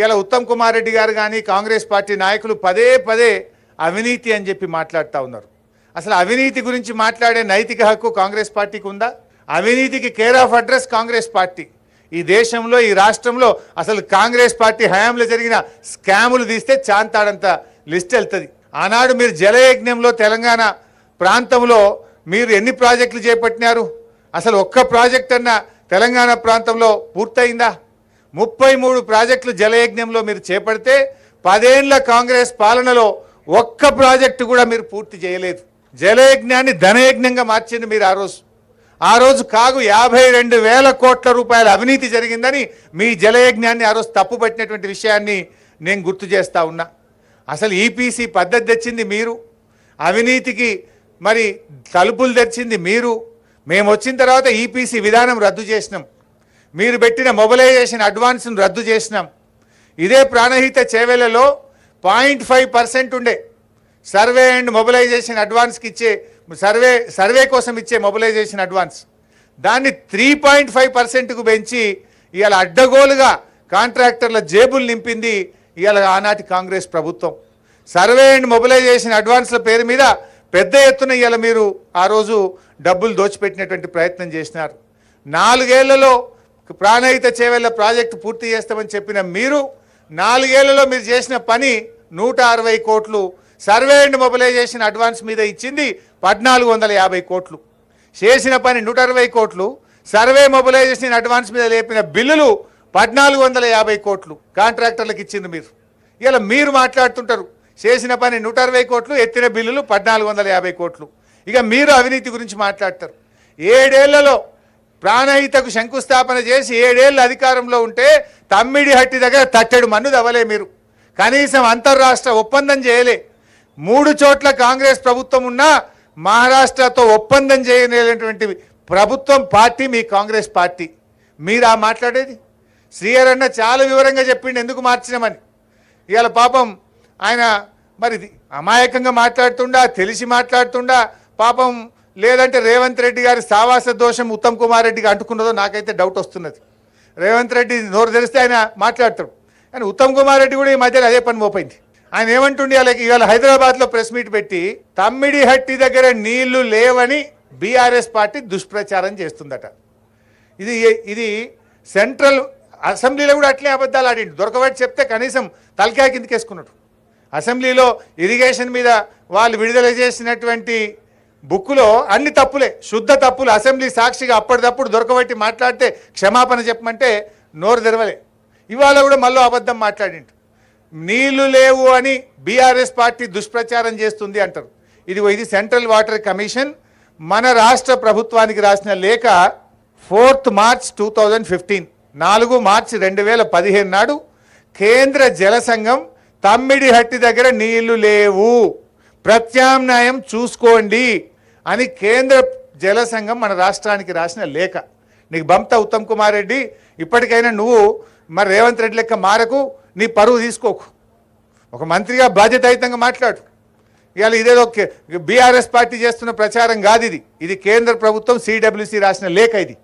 ఇలా ఉత్తమ్ కుమార్ రెడ్డి గారు కానీ కాంగ్రెస్ పార్టీ నాయకులు పదే పదే అవినీతి అని చెప్పి మాట్లాడుతూ ఉన్నారు. అసలు అవినీతి గురించి మాట్లాడే నైతిక హక్కు కాంగ్రెస్ పార్టీకి ఉందా? అవినీతికి care of address Congress party. ఈ దేశంలో ఈ రాష్ట్రంలో అసలు కాంగ్రెస్ పార్టీ హయాంలో జరిగిన స్కాములు తీస్తే చాంతాడంత లిస్ట్ వెళ్తుంది. ఆనాడు మీరు జలయజ్ఞంలో తెలంగాణ ప్రాంతంలో మీరు ఎన్ని ప్రాజెక్టులు చేపట్టినారు? అసలు ఒక్క ప్రాజెక్ట్ అన్న తెలంగాణ ప్రాంతంలో పూర్తయిందా? 33 ప్రాజెక్టులు జలయజ్ఞంలో మీరు చేపడితే 10 ఏళ్ల కాంగ్రెస్ పాలనలో ఒక్క ప్రాజెక్టు కూడా మీరు పూర్తి చేయలేదు. జలయజ్ఞాన్ని ధనయజ్ఞంగా మార్చింది మీరు ఆ రోజు కాగు 52,000 కోట్ల రూపాయల అవినీతి జరిగిందని మీ జలయజ్ఞాన్ని ఆ రోజు తప్పుపట్టినటువంటి విషయాన్ని నేను గుర్తు చేస్తా ఉన్నా. అసలు ఈపీసీ పద్ధతి తెచ్చింది మీరు, అవినీతికి మరి తలుపులు తెచ్చింది మీరు. మేము వచ్చిన తర్వాత ఈపీసీ విధానం రద్దు చేసినాం, మీరు పెట్టిన మొబిలైజేషన్ అడ్వాన్స్ను రద్దు చేసినాం. ఇదే ప్రాణహిత చేవెళ్లలో 0.5% ఉండే సర్వే అండ్ మొబిలైజేషన్ అడ్వాన్స్కి ఇచ్చే సర్వే కోసం ఇచ్చే మొబిలైజేషన్ అడ్వాన్స్, దాన్ని 3.5%కు పెంచి ఇవాళ అడ్డగోలుగా కాంట్రాక్టర్ల జేబులు నింపింది ఇవాళ ఆనాటి కాంగ్రెస్ ప్రభుత్వం. సర్వే అండ్ మొబిలైజేషన్ అడ్వాన్స్ల పేరు మీద పెద్ద ఎత్తున ఇవాళ మీరు ఆ రోజు డబ్బులు దోచిపెట్టినటువంటి ప్రయత్నం చేసినారు. 4 ఏళ్లలో ప్రాణహిత చేవెళ్ల ప్రాజెక్టు పూర్తి చేస్తామని చెప్పిన మీరు 4 ఏళ్లలో మీరు చేసిన పని 160 కోట్లు, సర్వే అండ్ మొబిలైజేషన్ అడ్వాన్స్ మీద ఇచ్చింది 1,450 కోట్లు. చేసిన పని 160 కోట్లు, సర్వే మొబిలైజేషన్ అడ్వాన్స్ మీద లేపిన బిల్లులు 1,450 కోట్లు కాంట్రాక్టర్లకు ఇచ్చింది మీరు. ఇలా మీరు మాట్లాడుతుంటారు చేసిన పని 160 కోట్లు, ఎత్తిన బిల్లులు 1,450 కోట్లు. ఇక మీరు అవినీతి గురించి మాట్లాడతారు. 7 ఏళ్లలో ప్రాణహితకు శంకుస్థాపన చేసి 7 ఏళ్ళు అధికారంలో ఉంటే తమ్మిడిహట్టి దగ్గర తట్టెడు మన్ను దవ్వలే మీరు. కనీసం అంతర్రాష్ట్ర ఒప్పందం చేయలే. 3 చోట్ల కాంగ్రెస్ ప్రభుత్వం ఉన్నా మహారాష్ట్రతో ఒప్పందం చేయలేనటువంటి ప్రభుత్వం పార్టీ మీ కాంగ్రెస్ పార్టీ. మీరా మాట్లాడేది? శ్రీహరన్న చాలా వివరంగా చెప్పిండు ఎందుకు మార్చినామని. ఇవాళ పాపం ఆయన మరి అమాయకంగా మాట్లాడుతుండా, తెలిసి మాట్లాడుతుండా పాపం, లేదంటే రేవంత్ రెడ్డి గారి సావాస దోషం ఉత్తమ్ కుమార్ రెడ్డికి అంటుకున్నదో నాకైతే డౌట్ వస్తున్నది. రేవంత్ రెడ్డి నోరు తెరిస్తే ఆయన మాట్లాడతాడు, కానీ ఉత్తమ్ కుమార్ రెడ్డి కూడా ఈ మధ్యలో అదే పని మోపోయింది. ఆయన ఏమంటుండే ఇవాళ హైదరాబాద్లో ప్రెస్ మీట్ పెట్టి తమ్మిడిహట్టి దగ్గర నీళ్లు లేవని బీఆర్ఎస్ పార్టీ దుష్ప్రచారం చేస్తుందట. ఇది సెంట్రల్ అసెంబ్లీలో కూడా అట్లే అబద్ధాలు ఆడిండు. దొరకబట్టి చెప్తే కనీసం తలకాయ కిందకేసుకున్నాడు. అసెంబ్లీలో ఇరిగేషన్ మీద వాళ్ళు విడుదల చేసినటువంటి బుక్కులో అన్ని తప్పులే, శుద్ధ తప్పులు. అసెంబ్లీ సాక్షిగా అప్పటిదప్పుడు దొరకబట్టి మాట్లాడితే క్షమాపణ చెప్పమంటే నోరు తెరవలే. ఇవాళ కూడా మళ్ళీ అబద్ధం మాట్లాడిండు. నీళ్లు లేవు అని బీఆర్ఎస్ పార్టీ దుష్ప్రచారం చేస్తుంది అంటారు. ఇది సెంట్రల్ వాటర్ కమిషన్ మన రాష్ట్ర ప్రభుత్వానికి రాసిన లేఖ 4 మార్చ్ 2015, 4 మార్చి 2015 నాడు కేంద్ర జల సంఘం తమ్మిడిహట్టి దగ్గర నీళ్లు లేవు, ప్రత్యామ్నాయం చూసుకోండి అని కేంద్ర జల సంఘం మన రాష్ట్రానికి రాసిన లేఖ. నీకు బంప్తా ఉత్తమ్ కుమార్ రెడ్డి, ఇప్పటికైనా నువ్వు మరి రేవంత్ రెడ్డి లెక్క మారకు, నీ పరువు తీసుకోకు, ఒక మంత్రిగా బాధ్యతాయుతంగా మాట్లాడు. ఇవాళ ఇదేదో బీఆర్ఎస్ పార్టీ చేస్తున్న ప్రచారం కాదు ఇది కేంద్ర ప్రభుత్వం CWC రాసిన లేఖ ఇది.